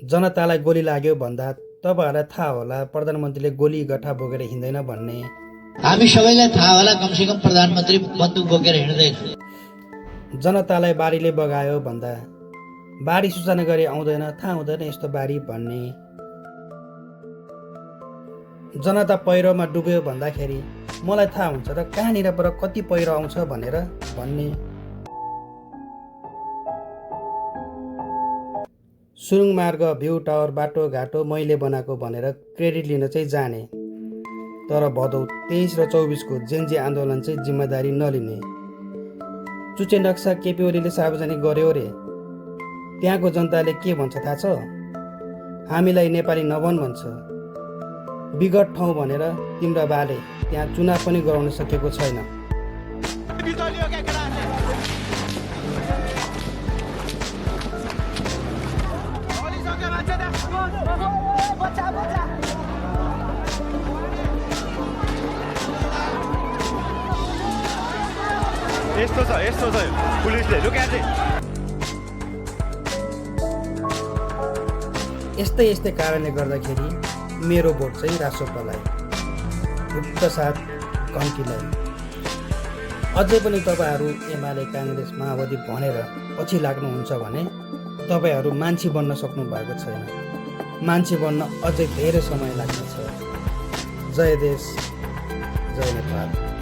जनतालाई गोली लाग्यो भन्दा तपाईँहरूलाई थाहा होला प्रधानमन्त्रीले गोली गठा बोकेर हिँड्दैन भन्ने। हामी सबैलाई थाहा होला कमसेकम प्रधानमन्त्री बन्दुक बोकेर हिँड्दैन। जनतालाई बाढीले बगायो भन्दा बाढी सूचना गरी आउँदैन, थाहा हुँदैन यस्तो बाढी भन्ने। जनता पहिरोमा डुब्यो भन्दाखेरि मलाई थाहा हुन्छ र कहाँनिरबाट कति पहिरो आउँछ भनेर भन्ने। सुरुङ मार्ग, भ्यू टावर, बाटोघाटो मैले बनाएको भनेर क्रेडिट लिन चाहिँ जाने, तर भदौ 23 र 24 को जेनजी आन्दोलन चाहिँ जिम्मेदारी नलिने। चुचे नक्सा केपी ओलीले सार्वजनिक गर्यो रे, त्यहाँको जनताले के भन्छ थाहा छ? हामीलाई नेपाली नभन भन्छ। विगत ठाउँ भनेर तिम्रो बाले त्यहाँ चुनाव पनि गराउन सकेको छैन। यस्तो छ पुलिसले लुकाए। यस्तै कारणले गर्दाखेरि मेरो भोट चाहिँ रासोपालाई, भुटको साथ कम्तीलाई। अझै पनि तपाईँहरू एमाले, काङ्ग्रेस, माओवादी भनेर पछि लाग्नुहुन्छ भने तपाईँहरू मान्छे बन्न सक्नु भएको छैन। मान्छे बन्न अझै धेरै समय लाग्नेछ। जय देश, जय नेपाल।